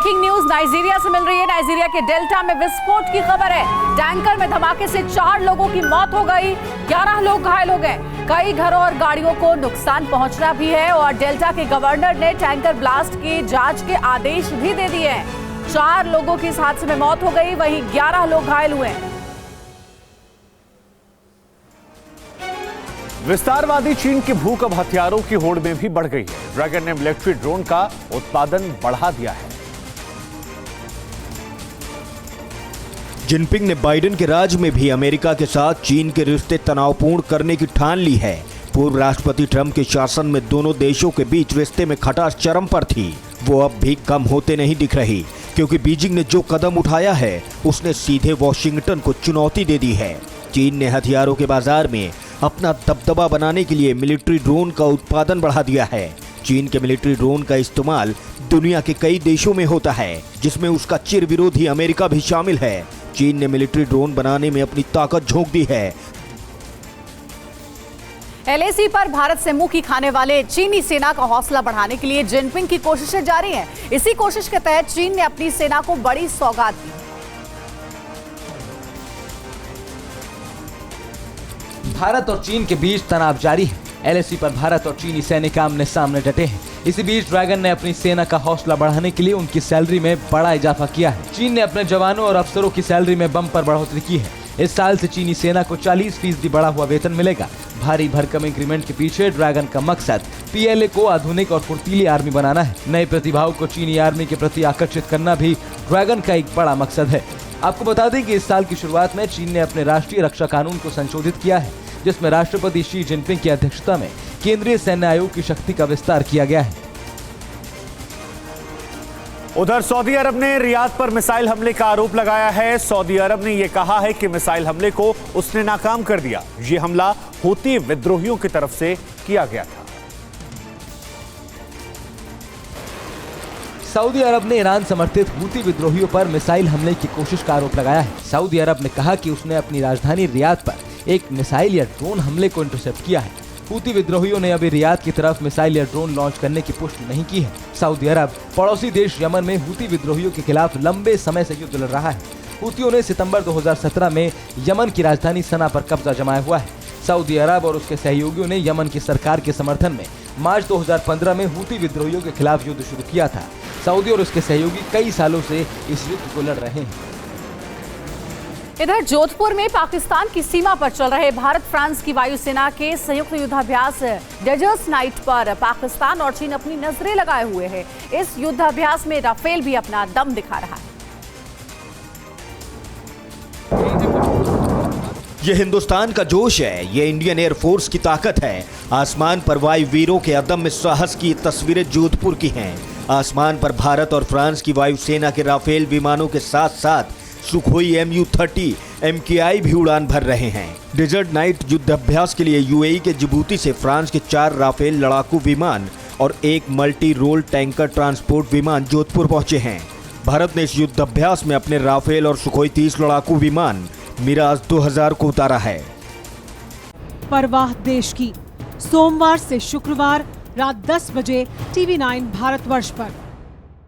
Breaking news Nigeria से मिल रही है। नाइजीरिया के डेल्टा में विस्फोट की खबर है। टैंकर में धमाके से 4 लोगों की मौत हो गई, 11 लोग घायल हो गए। कई घरों और गाड़ियों को नुकसान पहुंचना भी है और डेल्टा के गवर्नर ने टैंकर ब्लास्ट की जांच के आदेश भी दे दिए हैं। 4 लोगों की इस हादसे में मौत हो गई, वहीं 11 लोग घायल हुए हैं। विस्तारवादी चीन की भूख अब हथियारों की होड़ में भी बढ़ गई है। ड्रैगन ने मिलिट्री ड्रोन का उत्पादन बढ़ा दिया है। जिनपिंग ने बाइडेन के राज में भी अमेरिका के साथ चीन के रिश्ते तनावपूर्ण करने की ठान ली है। पूर्व राष्ट्रपति ट्रंप के शासन में दोनों देशों के बीच रिश्ते में खटास चरम पर थी। वो अब भी कम होते नहीं दिख रही, क्योंकि बीजिंग ने जो कदम उठाया है उसने सीधे वॉशिंगटन को चुनौती दे दी है। चीन ने हथियारों के बाजार में अपना दबदबा बनाने के लिए मिलिट्री ड्रोन का उत्पादन बढ़ा दिया है। चीन के मिलिट्री ड्रोन का इस्तेमाल दुनिया के कई देशों में होता है, जिसमें उसका चिर विरोधी अमेरिका भी शामिल है। चीन ने मिलिट्री ड्रोन बनाने में अपनी ताकत झोंक दी है। एलएसी पर भारत से मुंह की खाने वाले चीनी सेना का हौसला बढ़ाने के लिए जिनपिंग की कोशिशें जारी हैं। इसी कोशिश के तहत चीन ने अपनी सेना को बड़ी सौगात दी। भारत और चीन के बीच तनाव जारी है। एलएसी पर भारत और चीनी सैनिक आमने सामने डटे हैं। इसी बीच ड्रैगन ने अपनी सेना का हौसला बढ़ाने के लिए उनकी सैलरी में बड़ा इजाफा किया है। चीन ने अपने जवानों और अफसरों की सैलरी में बम्पर बढ़ोतरी की है। इस साल से चीनी सेना को 40% बढ़ा हुआ वेतन मिलेगा। भारी भरकम इंक्रीमेंट के पीछे ड्रैगन का मकसद पीएलए को आधुनिक और फुर्तीली आर्मी बनाना है। नए प्रतिभाओं को चीनी आर्मी के प्रति आकर्षित करना भी ड्रैगन का एक बड़ा मकसद है। आपको बता दें कि इस साल की शुरुआत में चीन ने अपने राष्ट्रीय रक्षा कानून को संशोधित किया है, जिसमें राष्ट्रपति शी जिनपिंग की अध्यक्षता में केंद्रीय सैन्य आयोग की शक्ति का विस्तार किया गया है। उधर सऊदी अरब ने रियाद पर मिसाइल हमले का आरोप लगाया है। सऊदी अरब ने यह कहा है कि मिसाइल हमले को उसने नाकाम कर दिया। ये हमला हूती विद्रोहियों की तरफ से किया गया था। सऊदी अरब ने ईरान समर्थित हूती विद्रोहियों पर मिसाइल हमले की कोशिश का आरोप लगाया है। सऊदी अरब ने कहा कि उसने अपनी राजधानी रियाद पर एक मिसाइल या ड्रोन हमले को इंटरसेप्ट किया है। हूती विद्रोहियों ने अभी रियाद की तरफ मिसाइल या ड्रोन लॉन्च करने की पुष्टि नहीं की है। सऊदी अरब पड़ोसी देश यमन में हूती विद्रोहियों के खिलाफ लंबे समय से युद्ध लड़ रहा है। हूतियों ने सितंबर 2017 में यमन की राजधानी सना पर कब्जा जमाया हुआ है। सऊदी अरब और उसके सहयोगियों ने यमन की सरकार के समर्थन में मार्च 2015 में हूती विद्रोहियों के खिलाफ युद्ध शुरू किया था। सऊदी और उसके सहयोगी कई सालों से इस युद्ध को लड़ रहे हैं। इधर जोधपुर में पाकिस्तान की सीमा पर चल रहे भारत फ्रांस की वायुसेना के संयुक्त युद्धाभ्यास डेजर्ट नाइट पर पाकिस्तान और चीन अपनी नजरें लगाए हुए हैं। इस युद्धाभ्यास में राफेल भी अपना दम दिखा रहा है। ये हिंदुस्तान का जोश है, ये इंडियन एयरफोर्स की ताकत है। आसमान पर वायु वीरों के अदम्य साहस की तस्वीरें जोधपुर की हैं। आसमान पर भारत और फ्रांस की वायुसेना के राफेल विमानों के साथ साथ सुखोई MU-30 MKI भी उड़ान भर रहे हैं। डेजर्ट नाइट युद्धाभ्यास के लिए यूएई के जिबूती से फ्रांस के 4 राफेल लड़ाकू विमान और 1 मल्टी रोल टैंकर ट्रांसपोर्ट विमान जोधपुर पहुंचे हैं। भारत ने इस युद्धाभ्यास में अपने राफेल और सुखोई 30 लड़ाकू विमान मिराज 2000 को उतारा है। परवाह देश की, सोमवार से शुक्रवार रात 10 बजे TV9 भारतवर्ष पर।